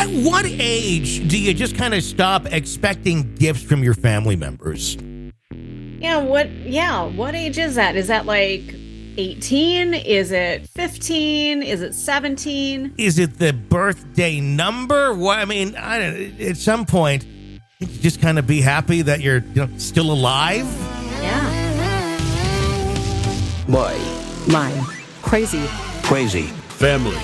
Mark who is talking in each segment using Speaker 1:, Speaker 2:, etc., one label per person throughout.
Speaker 1: At what age do you just kind of stop expecting gifts from your family members?
Speaker 2: What age is that? Is that like 18? Is it 15? Is it 17?
Speaker 1: Is it the birthday number? What, I mean, at some point, you just kind of be happy that you're still alive.
Speaker 2: Yeah.
Speaker 3: My crazy family.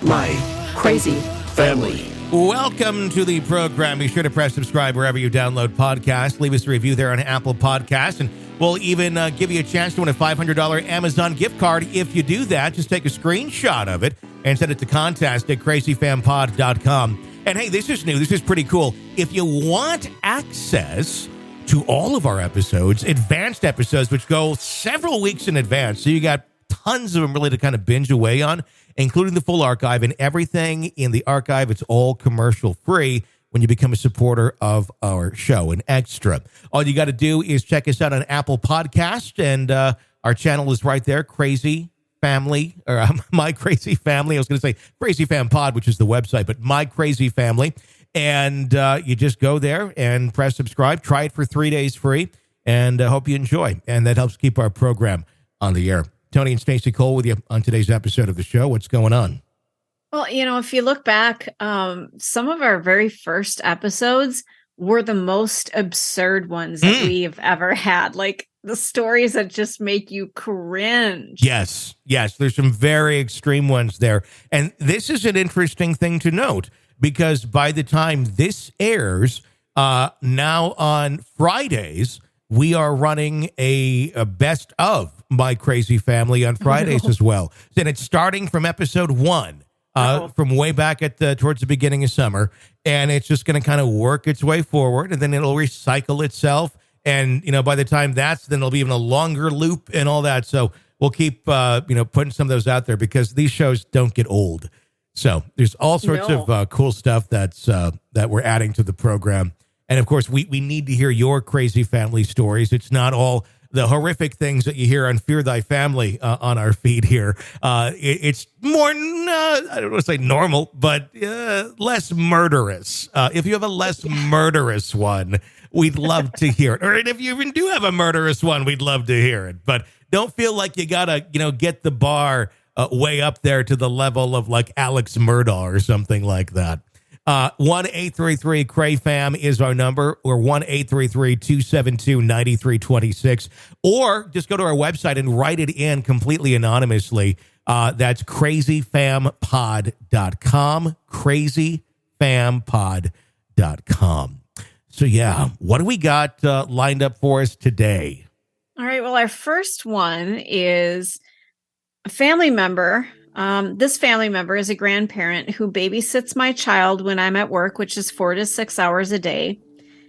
Speaker 3: My crazy family.
Speaker 1: Welcome to the program. Be sure to press subscribe wherever you download podcasts. Leave us a review there on Apple Podcasts, and we'll even give you a chance to win a $500 Amazon gift card. If you do that, just take a screenshot of it and send it to contest@crazyfampod.com. And hey, this is new. This is pretty cool. If you want access to all of our episodes, advanced episodes, which go several weeks in advance, so you got tons of them really to kind of binge away on, including the full archive and everything in the archive. It's all commercial free when you become a supporter of our show, an extra. All you got to do is check us out on Apple Podcast, and our channel is right there, Crazy Family, or My Crazy Family. I was going to say Crazy Fam Pod, which is the website, but My Crazy Family. And you just go there and press subscribe. Try it for 3 days free, and hope you enjoy. And that helps keep our program on the air. Tony and Stacey Cole with you on today's episode of the show. What's going on?
Speaker 2: Well, if you look back, some of our very first episodes were the most absurd ones that we've ever had. Like the stories that just make you cringe.
Speaker 1: Yes. There's some very extreme ones there. And this is an interesting thing to note, because by the time this airs, now on Fridays, we are running a best of My Crazy Family on Fridays as well. And it's starting from episode 1, from way back towards the beginning of summer. And it's just going to kind of work its way forward, and then it'll recycle itself. And, by the time then it'll be even a longer loop and all that. So we'll keep, putting some of those out there, because these shows don't get old. So there's all sorts of cool stuff that we're adding to the program. And, of course, we need to hear your crazy family stories. It's not all the horrific things that you hear on Fear Thy Family on our feed here. It's more, I don't want to say normal, but less murderous. If you have a less murderous one, we'd love to hear it. Or if you even do have a murderous one, we'd love to hear it. But don't feel like you got to, get the bar way up there to the level of like Alex Murdaugh or something like that. 1-833-CRAY-FAM is our number, or 1-833-272-9326. Or just go to our website and write it in completely anonymously. That's crazyfampod.com, crazyfampod.com. So, yeah, what do we got lined up for us today?
Speaker 2: All right. Well, our first one is a family member. This family member is a grandparent who babysits my child when I'm at work, which is 4 to 6 hours a day.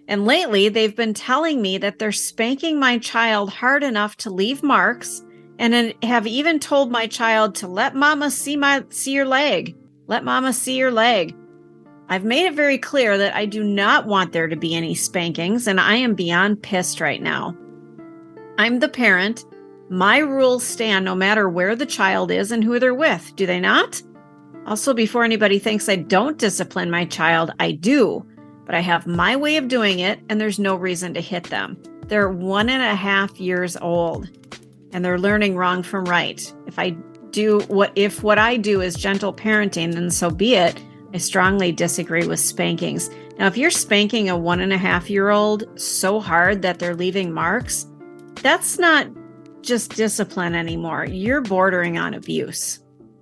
Speaker 2: And lately, they've been telling me that they're spanking my child hard enough to leave marks, and have even told my child to let mama see your leg. Let mama see your leg. I've made it very clear that I do not want there to be any spankings, and I am beyond pissed right now. I'm the parent. My rules stand no matter where the child is and who they're with, do they not? Also, before anybody thinks I don't discipline my child, I do, but I have my way of doing it, and there's no reason to hit them. They're 1.5 years old, and they're learning wrong from right. If what I do is gentle parenting, then so be it. I strongly disagree with spankings. Now, if you're spanking a 1.5-year-old so hard that they're leaving marks, that's not just discipline anymore. You're bordering on abuse,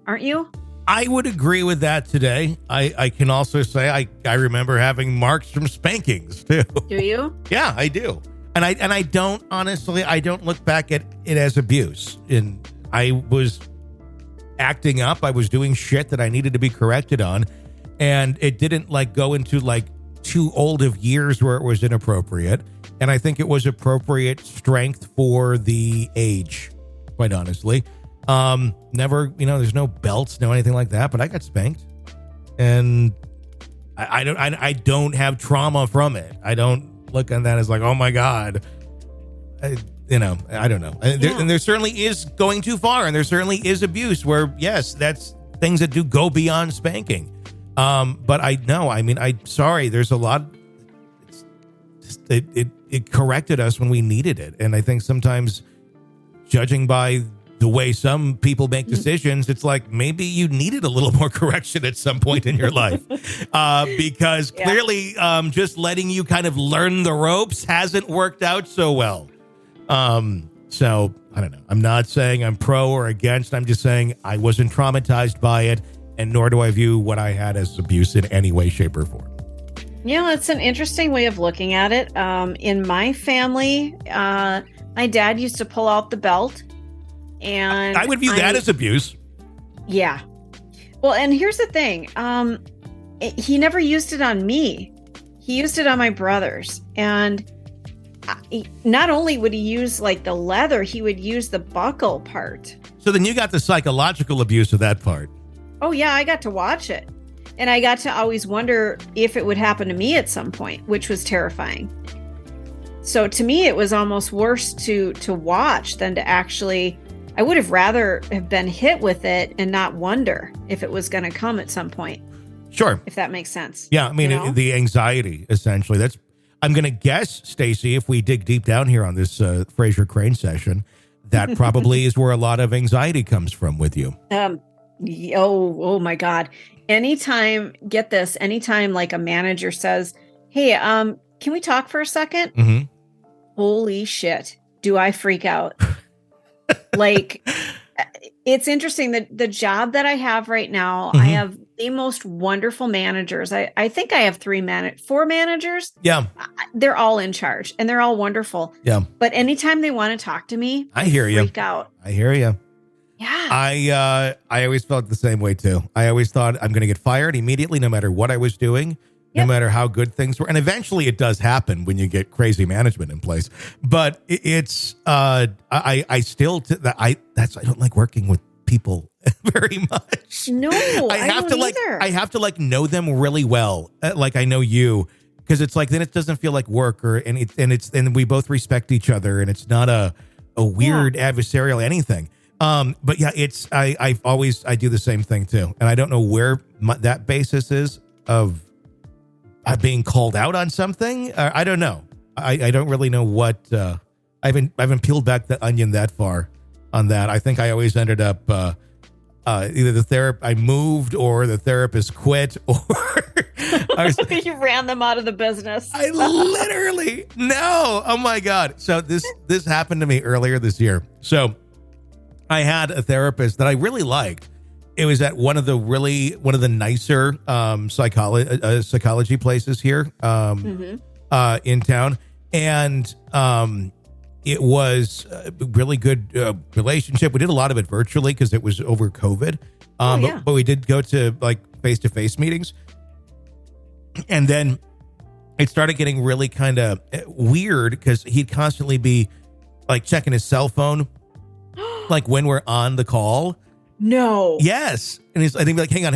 Speaker 2: aren't you?
Speaker 1: I would agree with that today. I can also say I remember having marks from spankings too.
Speaker 2: Do you?
Speaker 1: Yeah, I do. And I don't, honestly, I don't look back at it as abuse. And I was acting up. I was doing shit that I needed to be corrected on. And it didn't go into too old of years where it was inappropriate. And I think it was appropriate strength for the age, quite honestly. Never, there's no belts, no anything like that, but I got spanked. And I don't have trauma from it. I don't look at that as oh my God. I don't know. And there certainly is going too far, and there certainly is abuse where, yes, that's things that do go beyond spanking. But I'm sorry. There's a lot. It corrected us when we needed it. And I think sometimes, judging by the way some people make decisions, it's like maybe you needed a little more correction at some point in your life. Because clearly just letting you kind of learn the ropes hasn't worked out so well. So I don't know. I'm not saying I'm pro or against. I'm just saying I wasn't traumatized by it, and nor do I view what I had as abuse in any way, shape, or form.
Speaker 2: Yeah, it's an interesting way of looking at it. In my family, my dad used to pull out the belt, and
Speaker 1: I would view that as abuse.
Speaker 2: Yeah. Well, and here's the thing. He never used it on me. He used it on my brothers. And not only would he use like the leather, he would use the buckle part.
Speaker 1: So then you got the psychological abuse of that part.
Speaker 2: Oh, yeah, I got to watch it. And I got to always wonder if it would happen to me at some point, which was terrifying. So to me, it was almost worse to watch than to actually, I would have rather have been hit with it and not wonder if it was going to come at some point.
Speaker 1: Sure.
Speaker 2: If that makes sense.
Speaker 1: Yeah, I mean,
Speaker 2: you know?
Speaker 1: the anxiety, essentially. I'm going to guess, Stacey, if we dig deep down here on this Fraser Crane session, that probably is where a lot of anxiety comes from with you.
Speaker 2: Oh my God. Anytime like a manager says, hey, can we talk for a second?
Speaker 1: Mm-hmm.
Speaker 2: Holy shit. Do I freak out? Like, it's interesting that the job that I have right now, I have the most wonderful managers. I think I have 4 managers.
Speaker 1: Yeah.
Speaker 2: They're all in charge and they're all wonderful.
Speaker 1: Yeah.
Speaker 2: But anytime they want to talk to me,
Speaker 1: I hear you.
Speaker 2: Freak out.
Speaker 1: I hear you.
Speaker 2: Yeah.
Speaker 1: I always felt the same way too. I always thought I'm going to get fired immediately, no matter what I was doing, no matter how good things were. And eventually it does happen when you get crazy management in place. But it's, I don't like working with people very much.
Speaker 2: No, I
Speaker 1: have
Speaker 2: don't
Speaker 1: to
Speaker 2: either.
Speaker 1: I have to know them really well. Like I know you, because it's like, then it doesn't feel like work and we both respect each other, and it's not a weird adversarial anything. But yeah, I do the same thing too. And I don't know where that basis is of being called out on something. I don't know. I don't really know what, I haven't peeled back the onion that far on that. I think I always ended up, either I moved or the therapist quit or
Speaker 2: you ran them out of the business.
Speaker 1: I literally, no. Oh my God. So this happened to me earlier this year. So I had a therapist that I really liked. It was at one of the nicer psychology places here in town, and it was a really good relationship. We did a lot of it virtually because it was over COVID, but we did go to like face-to-face meetings, and then it started getting really kind of weird because he'd constantly be like checking his cell phone. Like when we're on the call.
Speaker 2: No.
Speaker 1: Yes. And I think like, hang on.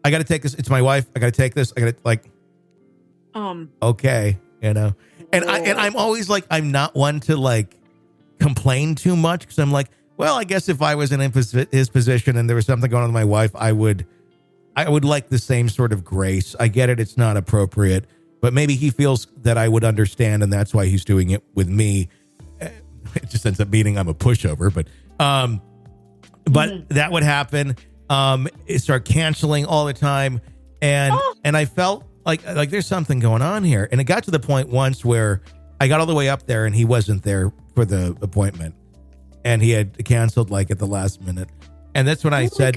Speaker 1: I got to take this. It's my wife. I got to take this. I got to like, okay. You know, and I'm always like, I'm not one to like complain too much. Cause I'm like, well, I guess if I was in his position and there was something going on with my wife, I would like the same sort of grace. I get it. It's not appropriate, but maybe he feels that I would understand. And that's why he's doing it with me. It just ends up meaning I'm a pushover, but that would happen. It started canceling all the time. And I felt like there's something going on here. And it got to the point once where I got all the way up there and he wasn't there for the appointment, and he had canceled like at the last minute. And that's when I said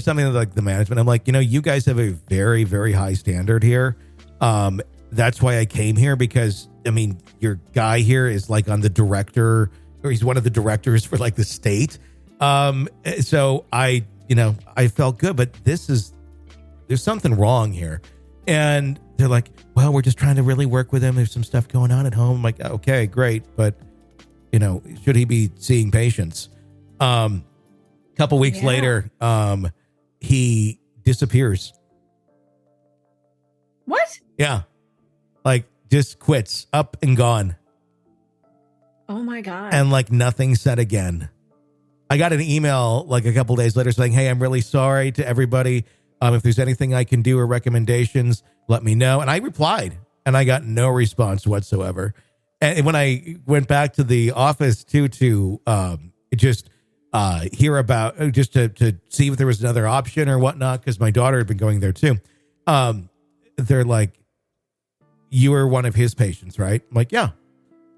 Speaker 1: something like the management. I'm like, you guys have a very, very high standard here. That's why I came here, because I mean, your guy here is like on the director, or he's one of the directors for like the state. So I felt good, but there's something wrong here. And they're like, well, we're just trying to really work with him. There's some stuff going on at home. I'm like, okay, great. But should he be seeing patients? Couple weeks later, he disappears.
Speaker 2: What?
Speaker 1: Yeah. Like just quits, up and gone.
Speaker 2: Oh my God.
Speaker 1: And like nothing said again. I got an email like a couple days later saying, hey, I'm really sorry to everybody. If there's anything I can do or recommendations, let me know. And I replied, and I got no response whatsoever. And when I went back to the office to just hear about, just to see if there was another option or whatnot, because my daughter had been going there too. They're like, you were one of his patients, right? I'm like, yeah.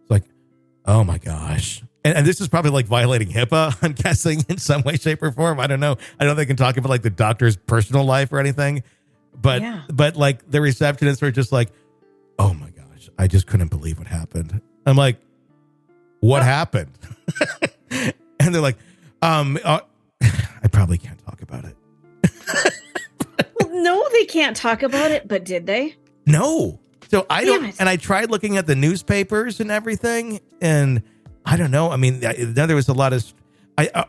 Speaker 1: It's like, oh my gosh. And this is probably like violating HIPAA, I'm guessing, in some way, shape, or form. I don't know. I don't think they can talk about like the doctor's personal life or anything. But like the receptionists were just like, oh my gosh, I just couldn't believe what happened. I'm like, what happened? And they're like, I probably can't talk about it.
Speaker 2: Well, no, they can't talk about it, but did they?
Speaker 1: No. So I
Speaker 2: Damn
Speaker 1: don't,
Speaker 2: it.
Speaker 1: and I tried looking at the newspapers and everything, and I don't know. I mean, then there was a lot of,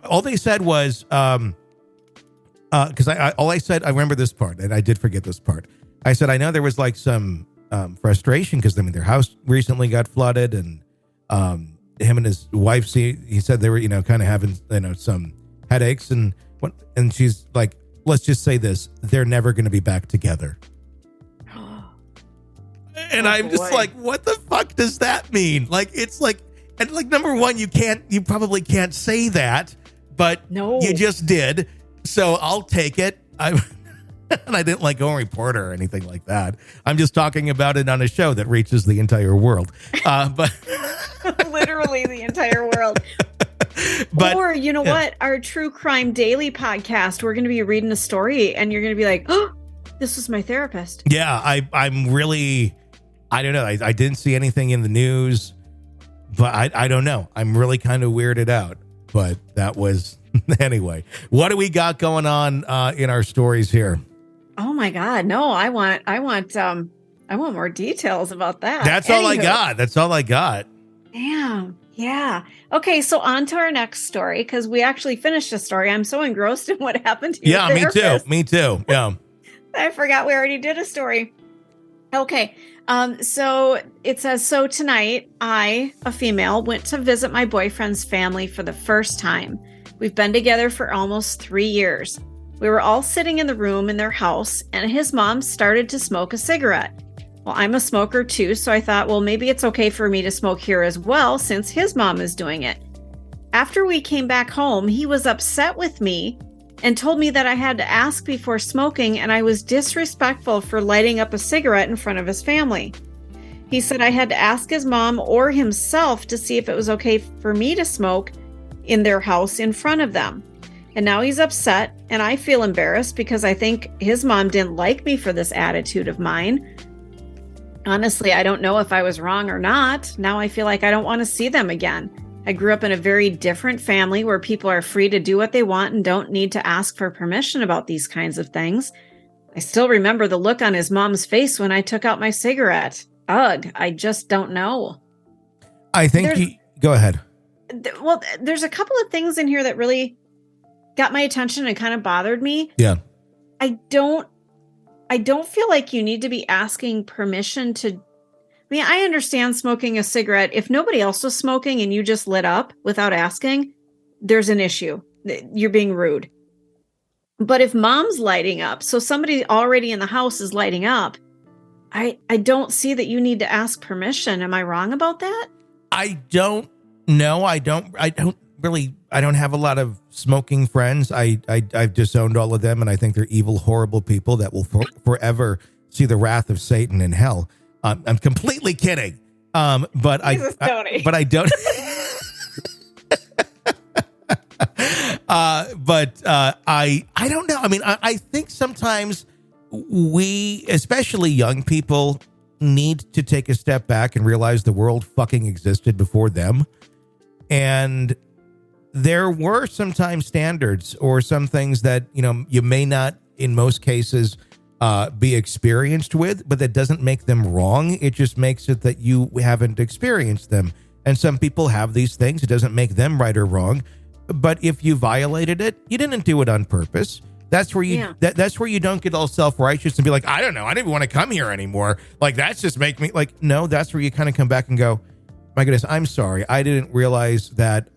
Speaker 1: all they said was, because all I said, I remember this part, and I did forget this part. I said, I know there was like some frustration because, I mean, their house recently got flooded, and him and his wife, he said they were, kind of having, some headaches, and she's like, let's just say this, they're never going to be back together. And I'm just like, what the fuck does that mean? Like, it's like, and like, number one, you probably can't say that, but
Speaker 2: No.
Speaker 1: you just did. So I'll take it. And I didn't like go and report her or anything like that. I'm just talking about it on a show that reaches the entire world. But
Speaker 2: Literally the entire world.
Speaker 1: But,
Speaker 2: or you know what? Our True Crime Daily podcast, we're going to be reading a story and you're going to be like, oh, this was my therapist.
Speaker 1: yeah, I'm really, I don't know. I didn't see anything in the news, but I don't know. I'm really kind of weirded out, but that was anyway. What do we got going on in our stories here?
Speaker 2: Oh my God. No, I want more details about that.
Speaker 1: That's all I got. That's all I got.
Speaker 2: Damn. Yeah. Okay. So on to our next story, because we actually finished a story. I'm so engrossed in what happened to you.
Speaker 1: Yeah, me too. Yeah.
Speaker 2: I forgot we already did a story. Okay. So it says, so tonight I, a female, went to visit my boyfriend's family for the first time. We've been together for almost 3 years. We were all sitting in the room in their house, and his mom started to smoke a cigarette. Well, I'm a smoker too, so I thought, well, maybe it's okay for me to smoke here as well, since his mom is doing it. After we came back home, he was upset with me and told me that I had to ask before smoking, and I was disrespectful for lighting up a cigarette in front of his family. He said I had to ask his mom or himself to see if it was okay for me to smoke in their house in front of them. And now he's upset, and I feel embarrassed because I think his mom didn't like me for this attitude of mine. Honestly, I don't know if I was wrong or not. Now I feel like I don't want to see them again. I grew up in a very different family where people are free to do what they want and don't need to ask for permission about these kinds of things. I still remember the look on his mom's face when I took out my cigarette. Ugh, I just don't know.
Speaker 1: I think go ahead.
Speaker 2: Well, there's a couple of things in here that really got my attention and kind of bothered me.
Speaker 1: Yeah.
Speaker 2: I don't feel like you need to be asking permission to. I mean, I understand smoking a cigarette. If nobody else was smoking and you just lit up without asking, there's an issue. You're being rude. But if mom's lighting up, so somebody already in the house is lighting up, I don't see that you need to ask permission. Am I wrong about that?
Speaker 1: I don't know. I don't have a lot of smoking friends. I've disowned all of them, and I think they're evil, horrible people that will forever see the wrath of Satan in hell. I'm completely kidding. But
Speaker 2: Jesus, Tony.
Speaker 1: But I don't. I don't know. I mean, I think sometimes we, especially young people, need to take a step back and realize the world fucking existed before them. And there were sometimes standards or some things that, you may not, in most cases, be experienced with, but that doesn't make them wrong. It just makes it that you haven't experienced them. And some people have these things. It doesn't make them right or wrong. But if you violated it, you didn't do it on purpose. That's where you that's where you don't get all self-righteous and be like, I don't know, I didn't even want to come here anymore. Like, that's just make me like, no, that's where you kind of come back and go, my goodness, I'm sorry. I didn't realize that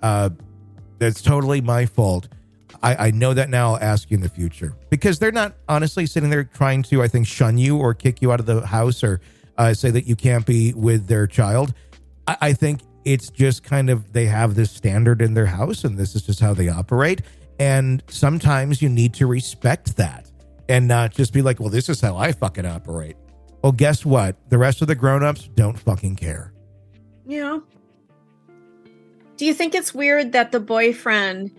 Speaker 1: that's totally my fault. I know that now. I'll ask you in the future because they're not honestly sitting there trying to, I think, shun you or kick you out of the house or say that you can't be with their child. I think it's just kind of they have this standard in their house and this is just how they operate. And sometimes you need to respect that and not just be like, well, this is how I fucking operate. Well, guess what? The rest of the grown-ups don't fucking care.
Speaker 2: Yeah. Do you think it's weird that the boyfriend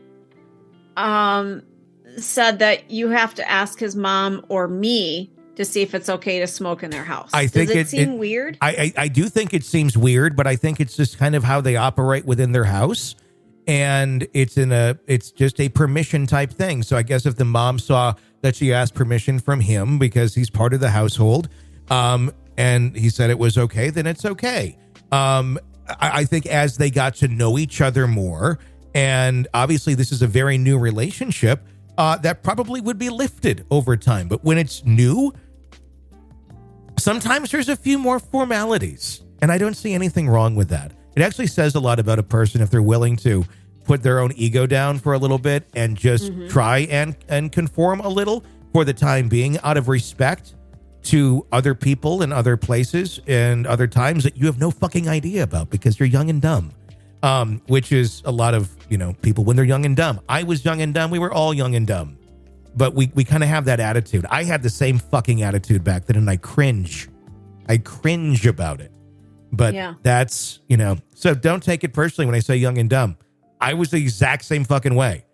Speaker 2: said that you have to ask his mom or me to see if it's okay to smoke in their house?
Speaker 1: I think
Speaker 2: Does it seem weird?
Speaker 1: I do think it seems weird, but I think it's just kind of how they operate within their house. And it's just a permission type thing. So I guess if the mom saw that she asked permission from him because he's part of the household, and he said it was okay, then it's okay. I think as they got to know each other more, and obviously this is a very new relationship, that probably would be lifted over time. But when it's new, sometimes there's a few more formalities, and I don't see anything wrong with that. It actually says a lot about a person if they're willing to put their own ego down for a little bit and just try and conform a little for the time being out of respect to other people and other places and other times that you have no fucking idea about because you're young and dumb, which is a lot of, people when they're young and dumb. I was young and dumb. We were all young and dumb, but we kind of have that attitude. I had the same fucking attitude back then and I cringe about it. But that's, so don't take it personally when I say young and dumb. I was the exact same fucking way.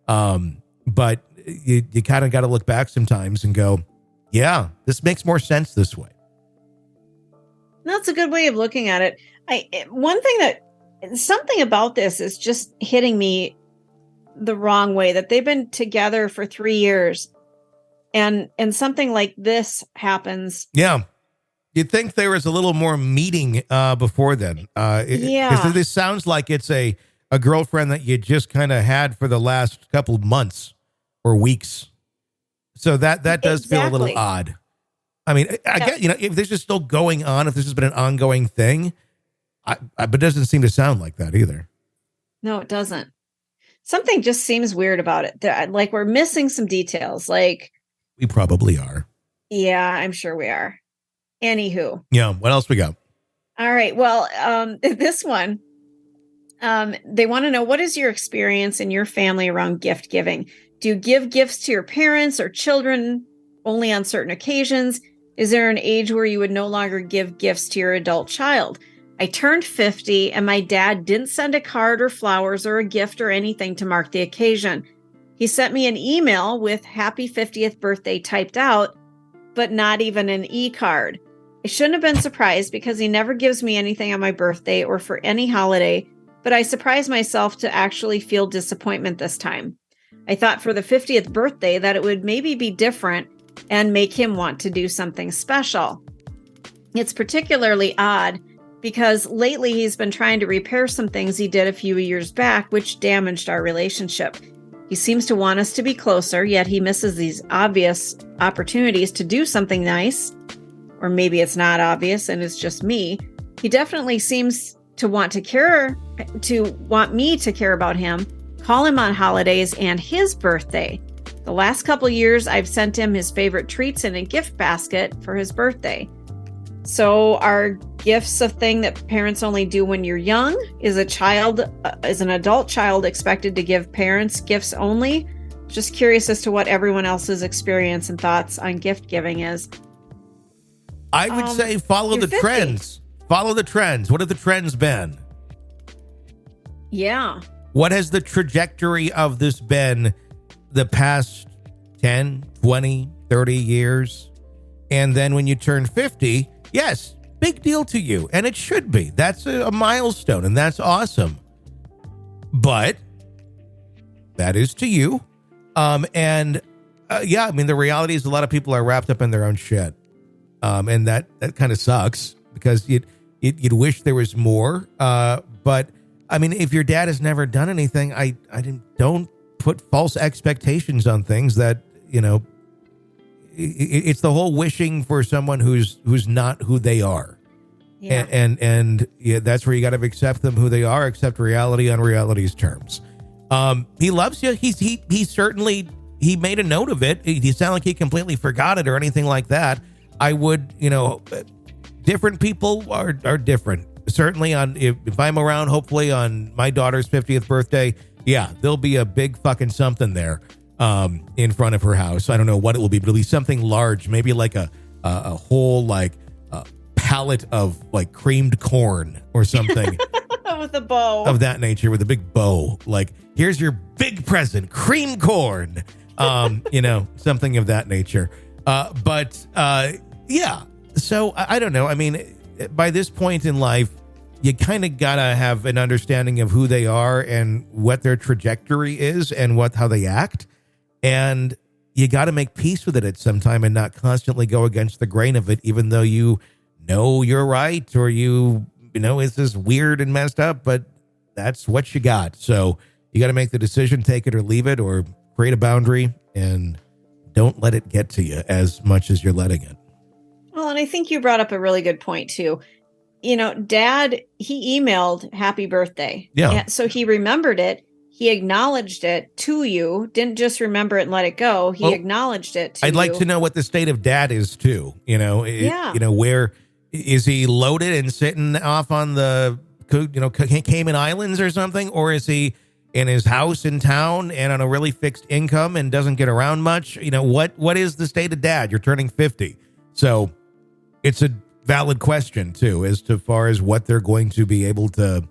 Speaker 1: But you kind of got to look back sometimes and go, yeah, this makes more sense this way.
Speaker 2: That's a good way of looking at it. Something about this is just hitting me the wrong way, that they've been together for 3 years and something like this happens.
Speaker 1: Yeah. You'd think there was a little more meeting before then. Because this sounds like it's a girlfriend that you just kind of had for the last couple of months or weeks. So that does feel a little odd. I mean, I get, if this is still going on, if this has been an ongoing thing, but it doesn't seem to sound like that either.
Speaker 2: No, it doesn't. Something just seems weird about it. Like we're missing some details. Like
Speaker 1: we probably are.
Speaker 2: Yeah, I'm sure we are. Anywho.
Speaker 1: Yeah. What else we got?
Speaker 2: All right. Well, this one, they want to know, what is your experience in your family around gift giving? Do you give gifts to your parents or children only on certain occasions? Is there an age where you would no longer give gifts to your adult child? I turned 50 and my dad didn't send a card or flowers or a gift or anything to mark the occasion. He sent me an email with happy 50th birthday typed out, but not even an e-card. I shouldn't have been surprised because he never gives me anything on my birthday or for any holiday, but I surprised myself to actually feel disappointment this time. I thought for the 50th birthday that it would maybe be different and make him want to do something special. It's particularly odd because lately he's been trying to repair some things he did a few years back, which damaged our relationship. He seems to want us to be closer, yet he misses these obvious opportunities to do something nice. Or maybe it's not obvious and it's just me. He definitely seems to want me to care about him, call him on holidays and his birthday. The last couple years, I've sent him his favorite treats in a gift basket for his birthday. So are gifts a thing that parents only do when you're young? Is an adult child expected to give parents gifts only? Just curious as to what everyone else's experience and thoughts on gift giving is.
Speaker 1: I would say follow the
Speaker 2: 50.
Speaker 1: trends. Follow the trends. What have the trends been?
Speaker 2: Yeah.
Speaker 1: What has the trajectory of this been the past 10, 20, 30 years? And then when you turn 50, yes, big deal to you. And it should be. That's a milestone and that's awesome. But that is to you. I mean, the reality is a lot of people are wrapped up in their own shit. And that kind of sucks because you'd wish there was more. But I mean, if your dad has never done anything, don't put false expectations on things that, it's the whole wishing for someone who's not who they are. Yeah. And that's where you got to accept them who they are, accept reality on reality's terms. He loves you. He certainly, he made a note of it. He sound like he completely forgot it or anything like that. I would, different people are different. Certainly if I'm around, hopefully on my daughter's 50th birthday, yeah, there'll be a big fucking something there in front of her house. I don't know what it will be, but it'll be something large, maybe like a whole pallet of like creamed corn or something.
Speaker 2: With a bow.
Speaker 1: Of that nature, with a big bow. Like, here's your big present, cream corn. Something of that nature. Yeah. So I don't know. I mean, by this point in life, you kind of gotta have an understanding of who they are and what their trajectory is and how they act. And you got to make peace with it at some time and not constantly go against the grain of it, even though you know you're right or it's just weird and messed up, but that's what you got. So you got to make the decision, take it or leave it, or create a boundary and don't let it get to you as much as you're letting it.
Speaker 2: Well, and I think you brought up a really good point too. Dad, he emailed happy birthday.
Speaker 1: Yeah.
Speaker 2: So he remembered it. He acknowledged it to you, didn't just remember it and let it go. He acknowledged it to
Speaker 1: I'd like to know what the state of dad is too. Where is he loaded and sitting off on the Cayman Islands or something? Or is he in his house in town and on a really fixed income and doesn't get around much? What is the state of dad? You're turning 50. So it's a valid question too, as to far as what they're going to be able to,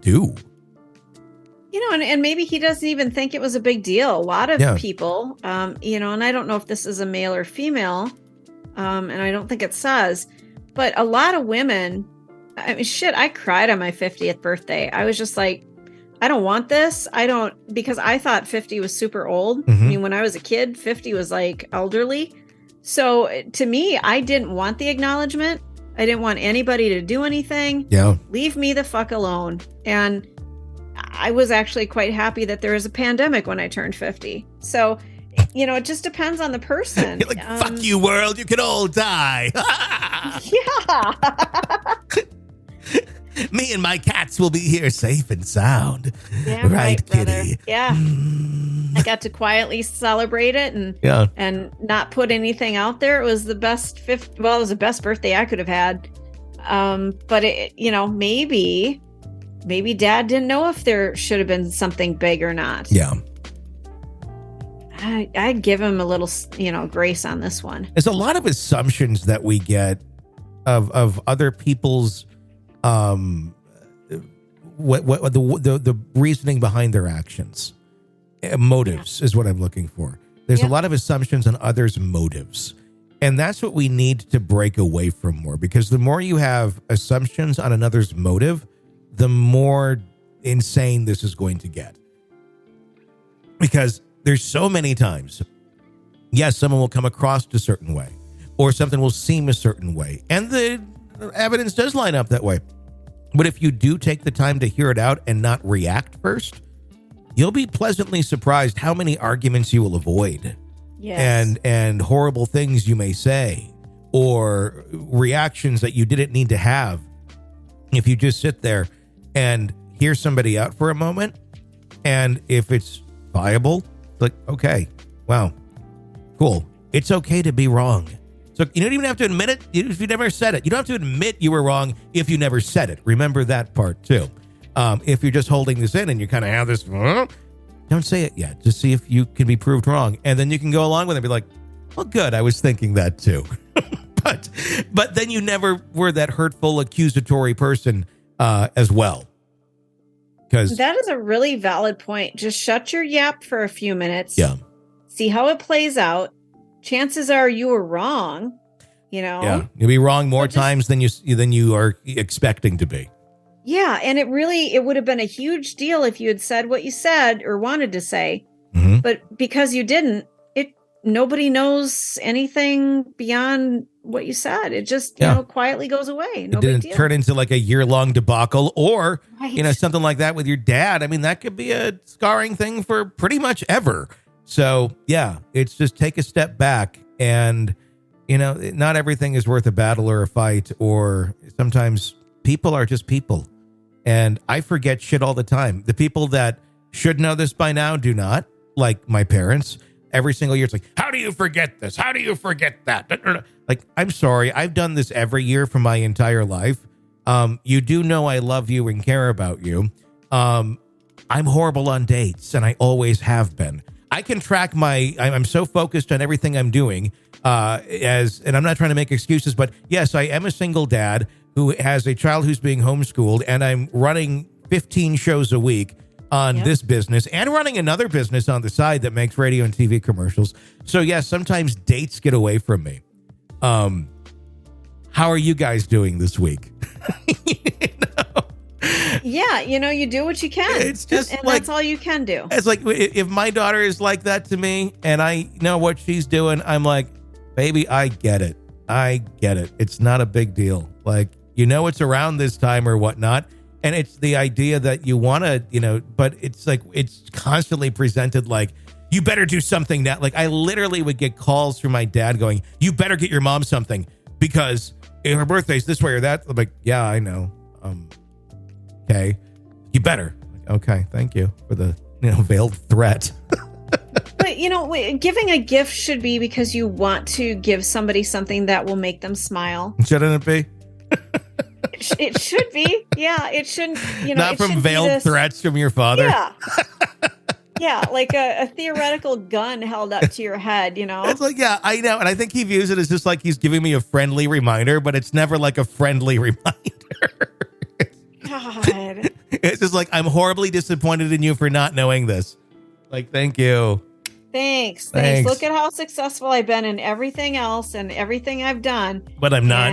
Speaker 1: do.
Speaker 2: And maybe he doesn't even think it was a big deal. A lot of people, and I don't know if this is a male or female, and I don't think it says, but a lot of women, I cried on my 50th birthday. I was just like, I don't want this. Because I thought 50 was super old.
Speaker 1: Mm-hmm.
Speaker 2: I mean, when I was a kid, 50 was like elderly. So to me, I didn't want the acknowledgement. I didn't want anybody to do anything.
Speaker 1: Yeah.
Speaker 2: Leave me the fuck alone. And I was actually quite happy that there was a pandemic when I turned 50. So, it just depends on the person.
Speaker 1: You're like, fuck you, world. You can all die.
Speaker 2: Yeah.
Speaker 1: Me and my cats will be here safe and sound.
Speaker 2: Yeah,
Speaker 1: right,
Speaker 2: brother.
Speaker 1: kitty?
Speaker 2: Yeah. I got to quietly celebrate it and not put anything out there. It was the best it was the best birthday I could have had. But maybe dad didn't know if there should have been something big or not.
Speaker 1: Yeah.
Speaker 2: I'd give him a little, grace on this one.
Speaker 1: There's a lot of assumptions that we get of other people's what the reasoning behind their actions. Motives is what I'm looking for. There's a lot of assumptions on others' motives. And that's what we need to break away from more, because the more you have assumptions on another's motive, the more insane this is going to get. Because there's so many times, yes, someone will come across a certain way or something will seem a certain way. And the evidence does line up that way. But if you do take the time to hear it out and not react first, you'll be pleasantly surprised how many arguments you will avoid.
Speaker 2: Yes.
Speaker 1: And horrible things you may say or reactions that you didn't need to have if you just sit there and hear somebody out for a moment. And if it's viable, like, okay, wow, cool. It's okay to be wrong. So you don't even have to admit it if you never said it. You don't have to admit you were wrong if you never said it. Remember that part too. If you're just holding this in and you kind of have this, don't say it yet. Just see if you can be proved wrong. And then you can go along with it and be like, well, good. I was thinking that too. But then you never were that hurtful, accusatory person as well. Because
Speaker 2: that is a really valid point. Just shut your yap for a few minutes.
Speaker 1: Yeah.
Speaker 2: See how it plays out. Chances are you were wrong.
Speaker 1: Yeah, you'll be wrong more times than you are expecting to be.
Speaker 2: Yeah, and it would have been a huge deal if you had said what you said or wanted to say.
Speaker 1: Mm-hmm.
Speaker 2: But because you didn't, nobody knows anything beyond what you said. It just quietly goes away. No
Speaker 1: it didn't
Speaker 2: big deal.
Speaker 1: turn into like a year-long debacle or
Speaker 2: Right.
Speaker 1: Something like that with your dad. I mean, that could be a scarring thing for pretty much ever. So yeah, it's just take a step back, and not everything is worth a battle or a fight, or sometimes people are just people. And I forget shit all the time. The people that should know this by now, do not. Like my parents, every single year, it's like, how do you forget this? How do you forget that? Like, I'm sorry. I've done this every year for my entire life. You do know I love you and care about you. I'm horrible on dates, and I always have been. I can track I'm so focused on everything I'm doing, and I'm not trying to make excuses, but yes, I am a single dad who has a child who's being homeschooled, and I'm running 15 shows a week on this business and running another business on the side that makes radio and TV commercials. So yes, sometimes dates get away from me. How are you guys doing this week?
Speaker 2: Yeah, you do what you can.
Speaker 1: It's just
Speaker 2: and
Speaker 1: like,
Speaker 2: that's all you can do.
Speaker 1: It's like if my daughter is like that to me and I know what she's doing, I'm like, baby, I get it. It's not a big deal. Like, it's around this time or whatnot. And it's the idea that you want to, but it's like, it's constantly presented like, you better do something now. Like, I literally would get calls from my dad going, you better get your mom something because her birthday's this way or that. I'm like, yeah, I know. Okay. You better. Okay. Thank you for the, veiled threat.
Speaker 2: But, giving a gift should be because you want to give somebody something that will make them smile.
Speaker 1: Shouldn't it be?
Speaker 2: It should be. Yeah, it shouldn't,
Speaker 1: not from veiled threats from your father.
Speaker 2: Yeah. Yeah, like a theoretical gun held up to your head,
Speaker 1: It's like, yeah, I know. And I think he views it as just like he's giving me a friendly reminder, but it's never like a friendly reminder.
Speaker 2: God.
Speaker 1: It's just like, I'm horribly disappointed in you for not knowing this. Like, thank you.
Speaker 2: Thanks. Look at how successful I've been in everything else and everything I've done.
Speaker 1: But I'm not.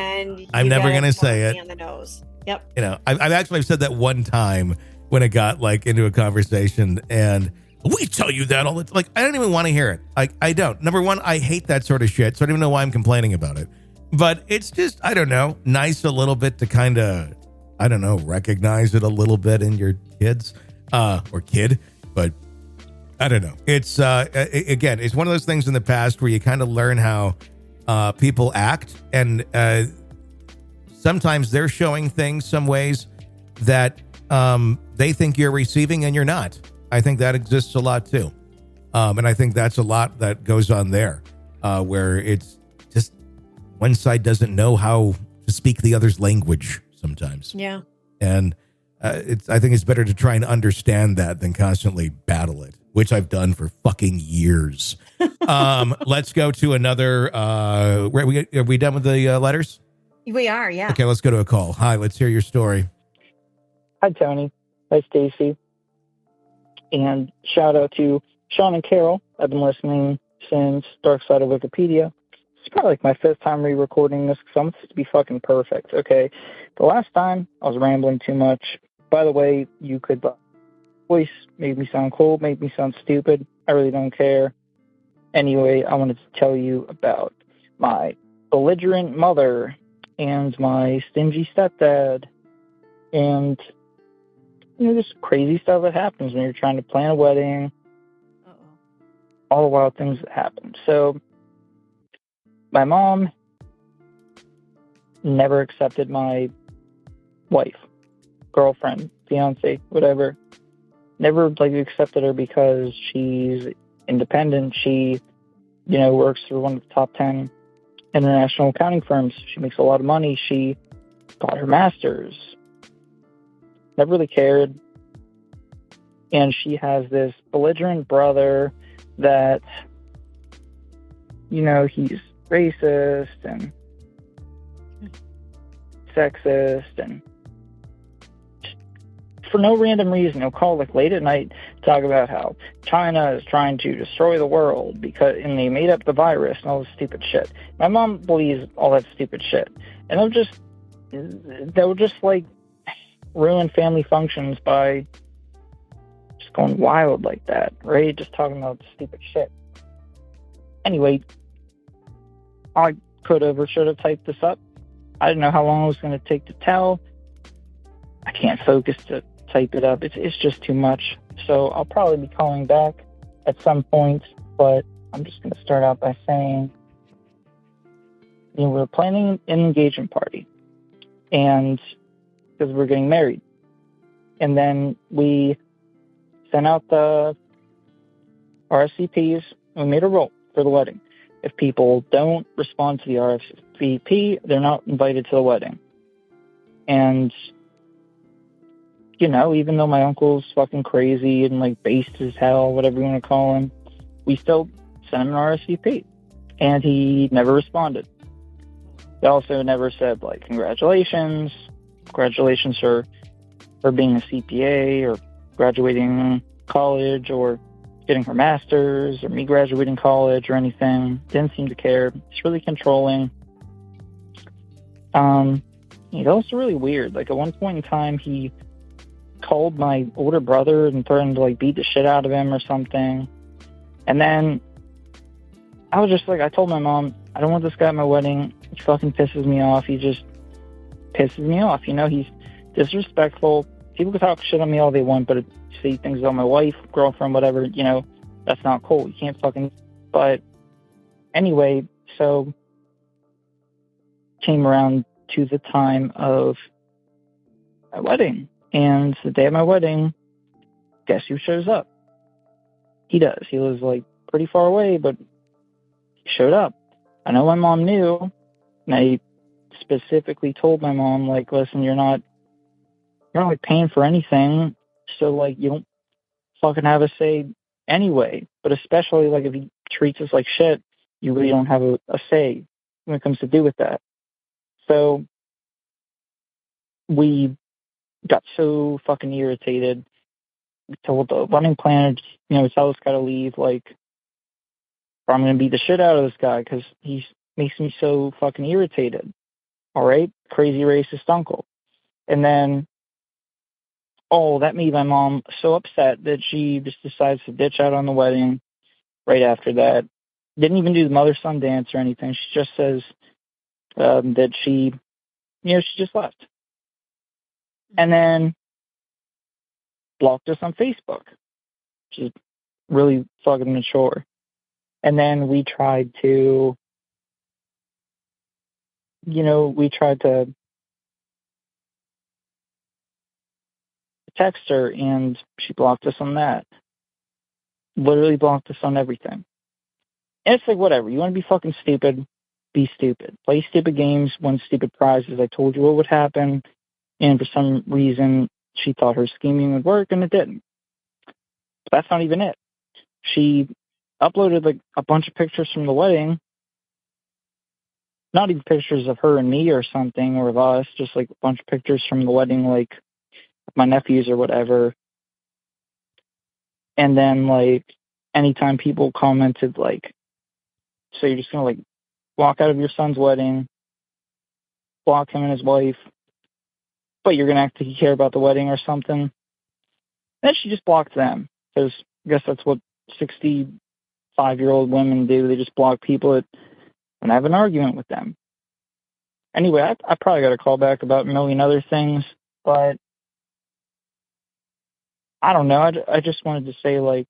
Speaker 1: I'm never going to say it.
Speaker 2: On the nose. Yep.
Speaker 1: I've actually said that one time when it got like into a conversation, and we tell you that all the time. Like, I don't even want to hear it. I don't. Number one, I hate that sort of shit, so I don't even know why I'm complaining about it. But it's just, I don't know, nice a little bit to kind of, I don't know, recognize it a little bit in your kids or kid. But I don't know. It's again, it's one of those things in the past where you kind of learn how people act, and sometimes they're showing things some ways that they think you're receiving and you're not. I think that exists a lot too. And I think that's a lot that goes on there where it's just one side doesn't know how to speak the other's language sometimes.
Speaker 2: Yeah.
Speaker 1: And I think it's better to try and understand that than constantly battle it, which I've done for fucking years. Let's go to another. Are we done with the letters?
Speaker 2: We are, yeah.
Speaker 1: Okay, let's go to a call. Hi, let's hear your story.
Speaker 4: Hi, Tony. Hi, Stacy. And shout out to Sean and Carol. I've been listening since Dark Side of Wikipedia. It's probably like my fifth time re-recording this because I want this to be fucking perfect, okay? The last time, I was rambling too much. By the way, you could voice made me sound cool, made me sound stupid. I really don't care. Anyway, I wanted to tell you about my belligerent mother and my stingy stepdad and just crazy stuff that happens when you're trying to plan a wedding. All the wild things that happen. So my mom never accepted my wife, girlfriend, fiance, whatever. Never accepted her because she's independent. She, works for one of the top 10 international accounting firms. She makes a lot of money. She got her master's. Never really cared. And she has this belligerent brother that, he's racist and sexist, and for no random reason, he'll call late at night, talk about how China is trying to destroy the world and they made up the virus and all this stupid shit. My mom believes all that stupid shit, and that would just ruin family functions by just going wild like that, right? Just talking about stupid shit. Anyway, I could have or should have typed this up. I didn't know how long it was going to take to tell. I can't focus to type it up. It's just too much. So I'll probably be calling back at some point, but I'm just going to start out by saying, we're planning an engagement party, and because we're getting married. And then we sent out the RSVPs. We made a rule for the wedding. If people don't respond to the RSVP, they're not invited to the wedding. And, you know, even though my uncle's fucking crazy and, like, based as hell, whatever you want to call him, we still sent him an RSVP. And he never responded. He also never said, like, congratulations for being a CPA, or graduating college, or getting her master's, or me graduating college, or anything. Didn't seem to care. It's really controlling. He's also really weird. Like, at one point in time, he called my older brother and threatened to, like, beat the shit out of him or something. And then I was just like, I told my mom, I don't want this guy at my wedding. He fucking pisses me off. He just pisses me off. You know, he's disrespectful. People can talk shit on me all they want, but say things about my wife, girlfriend, whatever, you know, that's not cool. You can't fucking... But anyway, so came around to the time of my wedding. And the day of my wedding, guess who shows up? He does. He was, like, pretty far away, but he showed up. I know my mom knew, and I specifically told my mom, like, listen, you're not like paying for anything, so, like, you don't fucking have a say anyway. But especially, like, if he treats us like shit, you really don't have a say when it comes to do with that. So we got so fucking irritated. We told the wedding planner, you know, tell this guy to leave, like, or I'm going to beat the shit out of this guy because he makes me so fucking irritated. All right? Crazy racist uncle. And then, that made my mom so upset that she just decides to ditch out on the wedding right after that. Didn't even do the mother-son dance or anything. She just says that she just left. And then blocked us on Facebook, which is really fucking mature. And then we tried to text her, and she blocked us on that. Literally blocked us on everything. And it's like, whatever. You want to be fucking stupid? Be stupid. Play stupid games, win stupid prizes. I told you what would happen, and for some reason, she thought her scheming would work, and it didn't. But that's not even it. She uploaded, like, a bunch of pictures from the wedding. Not even pictures of her and me or something, or of us, just, like, a bunch of pictures from the wedding, like, my nephews or whatever. And then, like, anytime people commented, like, so you're just gonna, like, walk out of your son's wedding, block him and his wife, but you're gonna act like you care about the wedding or something. Then she just blocked them, because I guess that's what 65-year-old women do. They just block people that and have an argument with them. Anyway, I probably got a call back about a million other things, but I don't know. I just wanted to say, like,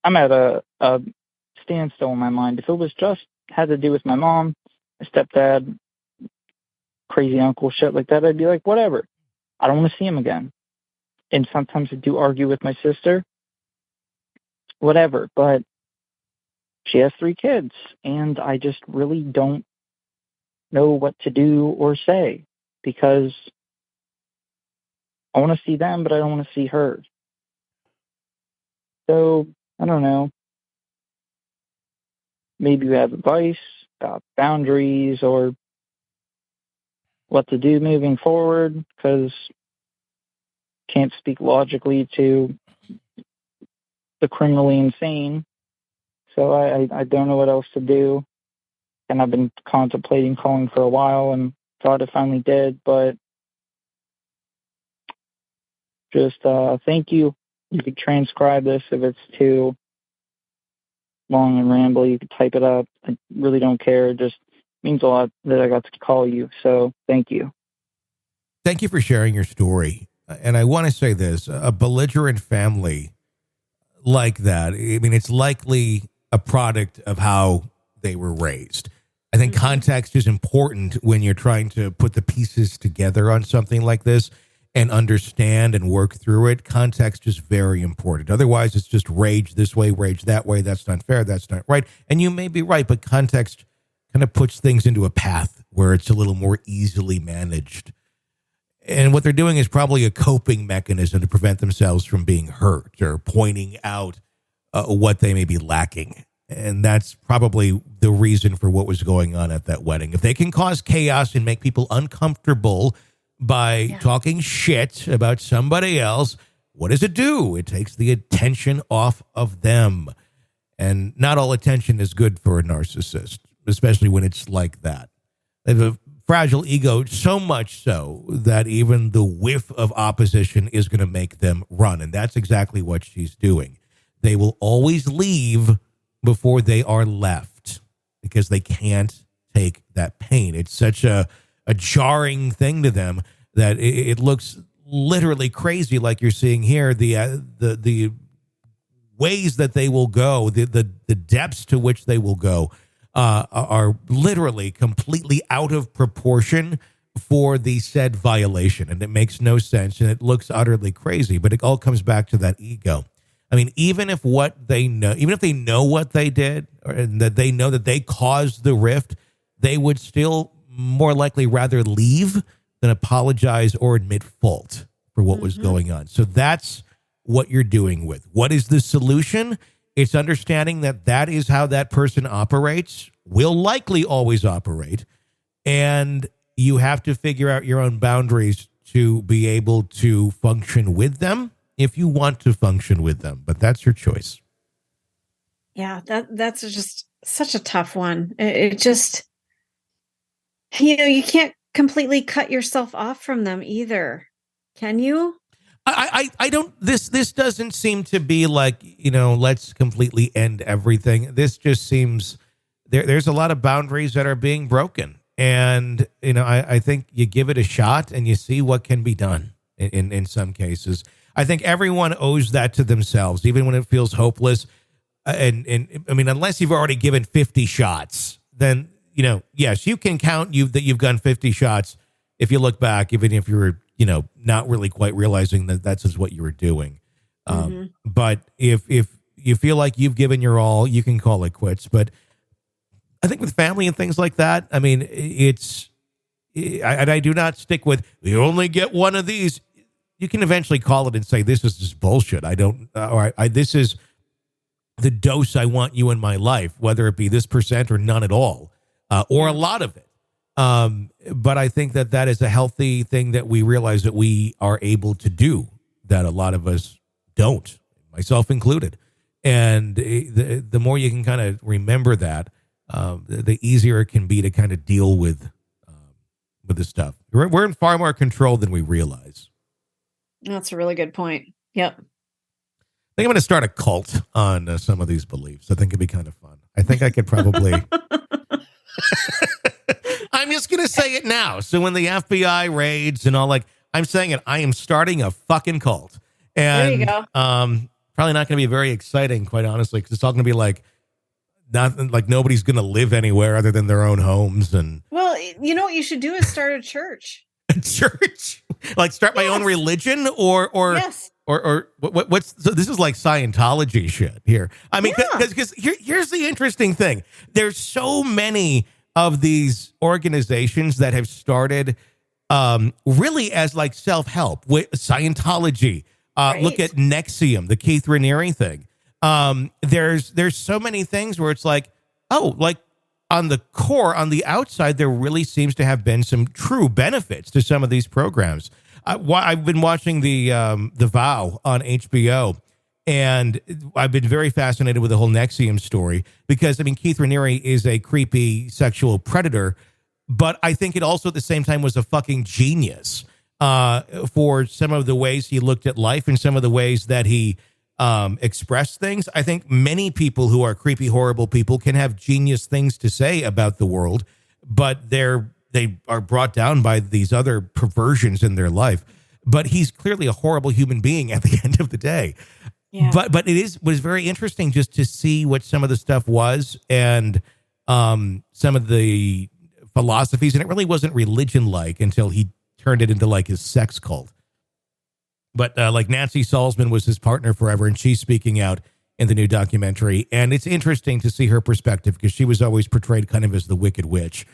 Speaker 4: I'm at a standstill in my mind. If it was just had to do with my mom, my stepdad, crazy uncle, shit like that, I'd be like, whatever. I don't want to see him again. And sometimes I do argue with my sister, whatever. But she has 3 kids, and I just really don't know what to do or say, because I want to see them, but I don't want to see her. So, I don't know. Maybe you have advice about boundaries or what to do moving forward, because I can't speak logically to the criminally insane. So I don't know what else to do. And I've been contemplating calling for a while and thought I finally did, but just thank you. You could transcribe this if it's too long and rambly. You could type it up. I really don't care. It just means a lot that I got to call you. So thank you.
Speaker 1: Thank you for sharing your story. And I want to say this, a belligerent family like that, I mean, it's likely a product of how they were raised. I think context is important when you're trying to put the pieces together on something like this. and understand and work through it, context is very important. Otherwise, it's just rage this way, rage that way. That's not fair. That's not right. And you may be right, but context kind of puts things into a path where it's a little more easily managed. And what they're doing is probably a coping mechanism to prevent themselves from being hurt or pointing out what they may be lacking. And that's probably the reason for what was going on at that wedding. If they can cause chaos and make people uncomfortable by talking shit about somebody else, what does it do? It takes the attention off of them. And not all attention is good for a narcissist, especially when it's like that. They have a fragile ego, so much so that even the whiff of opposition is going to make them run. And that's exactly what she's doing. They will always leave before they are left because they can't take that pain. It's such a jarring thing to them that it looks literally crazy, like you're seeing here. The ways that they will go, the depths to which they will go, are literally completely out of proportion for the said violation, and it makes no sense, and it looks utterly crazy. But it all comes back to that ego. I mean, even if they know what they did, and that they know that they caused the rift, they would still more likely rather leave than apologize or admit fault for what was going on. So that's what you're doing with. What is the solution? It's understanding that that is how that person operates, will likely always operate, and you have to figure out your own boundaries to be able to function with them if you want to function with them. But that's your choice.
Speaker 2: Yeah, that's just such a tough one. It just, you can't completely cut yourself off from them either. Can you?
Speaker 1: I don't, this doesn't seem to be like, let's completely end everything. This just seems there's a lot of boundaries that are being broken. And, I think you give it a shot and you see what can be done in some cases. I think everyone owes that to themselves, even when it feels hopeless. And I mean, unless you've already given 50 shots, then, yes, you can count that you've done 50 shots. If you look back, even if you were, not really quite realizing that that's just what you were doing. But if you feel like you've given your all, you can call it quits. But I think with family and things like that, I mean, I do not stick with, you only get one of these. You can eventually call it and say, this is just bullshit. This is the dose I want you in my life, whether it be this percent or none at all, or a lot of it. But I think that is a healthy thing that we realize that we are able to do that a lot of us don't, myself included. And the more you can kind of remember that, the easier it can be to kind of deal with this stuff. We're in far more control than we realize.
Speaker 2: That's a really good point. Yep.
Speaker 1: I think I'm going to start a cult on some of these beliefs. I think it'd be kind of fun. I think I could probably... I'm just going to say it now. So when the FBI raids and all, I'm saying it, I am starting a fucking cult. And
Speaker 2: there you go.
Speaker 1: Probably not going to be very exciting, quite honestly, because it's all going to be nothing, nobody's going to live anywhere other than their own homes. And
Speaker 2: well, you know what you should do is start a church.
Speaker 1: A church? Start my own religion or
Speaker 2: yes.
Speaker 1: Or what's so this is like Scientology shit here. I mean, because here's the interesting thing. There's so many of these organizations that have started really as self-help with Scientology.
Speaker 2: Right.
Speaker 1: Look at Nexium, the Keith Raniere thing. There's so many things where it's on the core, on the outside, there really seems to have been some true benefits to some of these programs. I've been watching the Vow on HBO, and I've been very fascinated with the whole Nexium story because, Keith Raniere is a creepy sexual predator, but I think it also at the same time was a fucking genius for some of the ways he looked at life and some of the ways that he express things. I think many people who are creepy, horrible people can have genius things to say about the world, but they are brought down by these other perversions in their life. But he's clearly a horrible human being at the end of the day. Yeah. But was very interesting just to see what some of the stuff was and some of the philosophies, and it really wasn't religion-like until he turned it into his sex cult. But like Nancy Salzman was his partner forever, and she's speaking out in the new documentary. And it's interesting to see her perspective because she was always portrayed kind of as the Wicked Witch.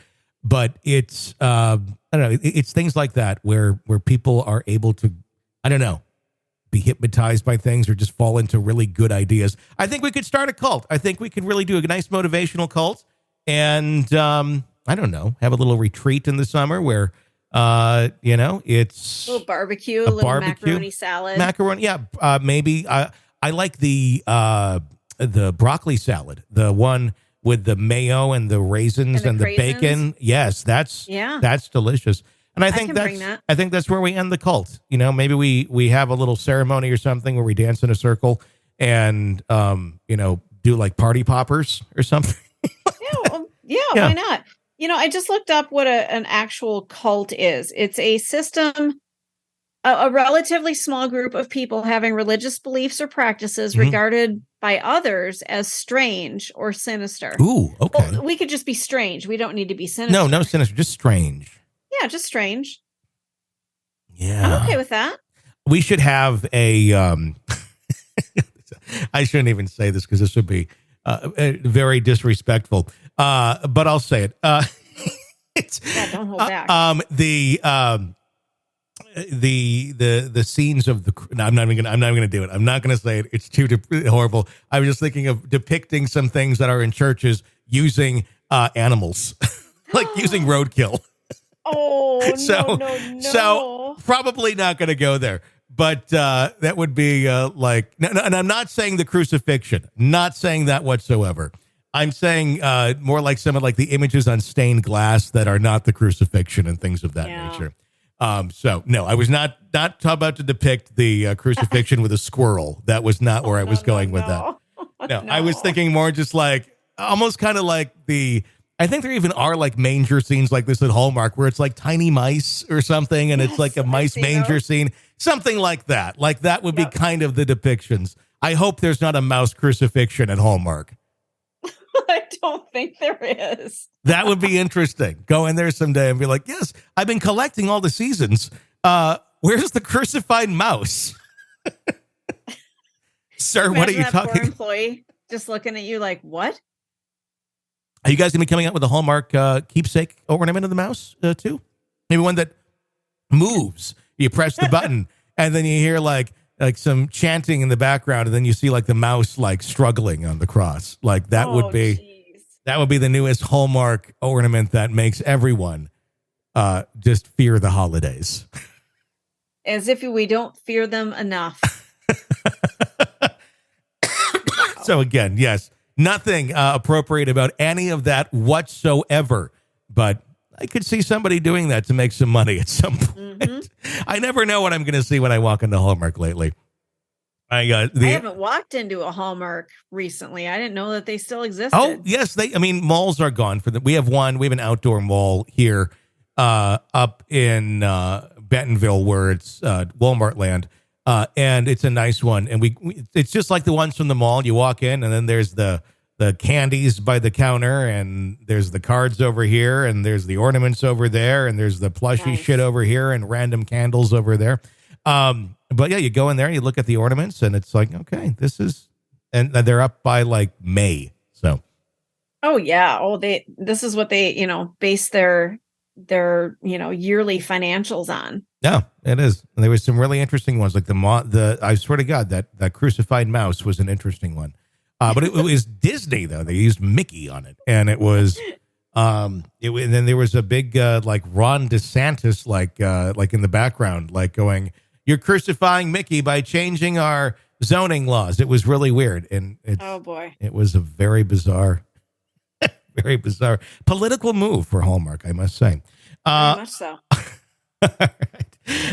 Speaker 1: But it's, I don't know, it's things like that where people are able to, I don't know, be hypnotized by things or just fall into really good ideas. I think we could start a cult. I think we could really do a nice motivational cult and, I don't know, have a little retreat in the summer where, it's
Speaker 2: a little barbecue, a little macaroni salad.
Speaker 1: Macaroni, yeah. Maybe I like the broccoli salad, the one with the mayo and the raisins and the bacon. Yes, that's delicious. And I think that's where we end the cult. Maybe we have a little ceremony or something where we dance in a circle and do like party poppers or something.
Speaker 2: Yeah, why not? I just looked up what an actual cult is. It's a system, a relatively small group of people having religious beliefs or practices regarded by others as strange or sinister.
Speaker 1: Ooh, okay.
Speaker 2: Well, we could just be strange. We don't need to be sinister.
Speaker 1: No sinister, just strange.
Speaker 2: Yeah, just strange.
Speaker 1: Yeah.
Speaker 2: I'm okay with that.
Speaker 1: We should have a, I shouldn't even say this because this would be very disrespectful. But I'll say it.
Speaker 2: Don't hold back.
Speaker 1: The scenes of the. No, I'm not even gonna do it. I'm not gonna say it. It's too horrible. I was just thinking of depicting some things that are in churches using animals, like using roadkill.
Speaker 2: Oh,
Speaker 1: so probably not gonna go there. But that would be like, no, and I'm not saying the crucifixion. Not saying that whatsoever. I'm saying more like some of like the images on stained glass that are not the crucifixion and things of that nature. So no, I was not about to depict the crucifixion with a squirrel. That was not where I was going with that. No, I was thinking more just like almost kind of like I think there even are like manger scenes like this at Hallmark where it's like tiny mice or something. And it's like a mice manger scene, something like that. Like that would be kind of the depictions. I hope there's not a mouse crucifixion at Hallmark.
Speaker 2: I don't think there is.
Speaker 1: That would be interesting. Go in there someday and be like, yes, I've been collecting all the seasons. Where's the crucified mouse? Sir, what are you talking?
Speaker 2: Poor employee just looking at you like, what?
Speaker 1: Are you guys going to be coming out with a Hallmark keepsake ornament of the mouse too? Maybe one that moves. You press the button and then you hear like some chanting in the background, and then you see like the mouse like struggling on the cross. Like that would be the newest Hallmark ornament that makes everyone just fear the holidays.
Speaker 2: As if we don't fear them enough.
Speaker 1: So again, yes, nothing appropriate about any of that whatsoever. But I could see somebody doing that to make some money at some point. I never know what I'm going to see when I walk into Hallmark lately. I
Speaker 2: haven't walked into a Hallmark recently. I didn't know that they still existed.
Speaker 1: Oh, yes. Malls are gone for them. We have an outdoor mall here up in Bentonville where it's Walmart land. And it's a nice one. And it's just like the ones from the mall. You walk in and then there's the candies by the counter, and there's the cards over here, and there's the ornaments over there, and there's the plushy shit over here, and random candles over there. But yeah, you go in there, you look at the ornaments, and it's like, okay, and they're up by like May. So.
Speaker 2: Oh yeah. This is what they, base their yearly financials on.
Speaker 1: Yeah, it is. And there was some really interesting ones, like I swear to God, that crucified mouse was an interesting one. But it was Disney though. They used Mickey on it, and it was, and then there was a big like Ron DeSantis like in the background, like going, "You're crucifying Mickey by changing our zoning laws." It was really weird, and
Speaker 2: oh boy,
Speaker 1: it was a very bizarre political move for Hallmark, I must say.
Speaker 2: Very much so.
Speaker 1: All right.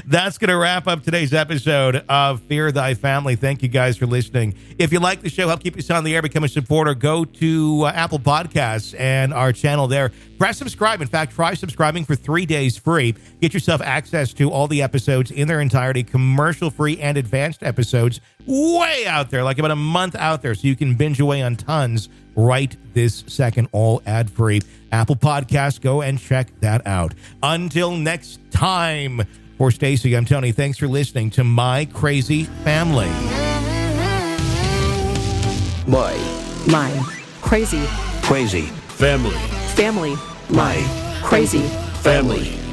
Speaker 1: That's going to wrap up today's episode of Fear Thy Family. Thank you guys for listening. If you like the show, help keep us on the air, become a supporter, go to Apple Podcasts and our channel there. Press subscribe. In fact, try subscribing for 3 days free. Get yourself access to all the episodes in their entirety, commercial-free and advanced episodes way out there, like about a month out there, so you can binge away on tons right this second, all ad-free. Apple Podcasts, go and check that out. Until next time, For Stacy, I'm Tony. Thanks for listening to My Crazy Family.
Speaker 3: My crazy
Speaker 5: Crazy family.
Speaker 3: family.
Speaker 5: My
Speaker 3: Crazy
Speaker 5: family.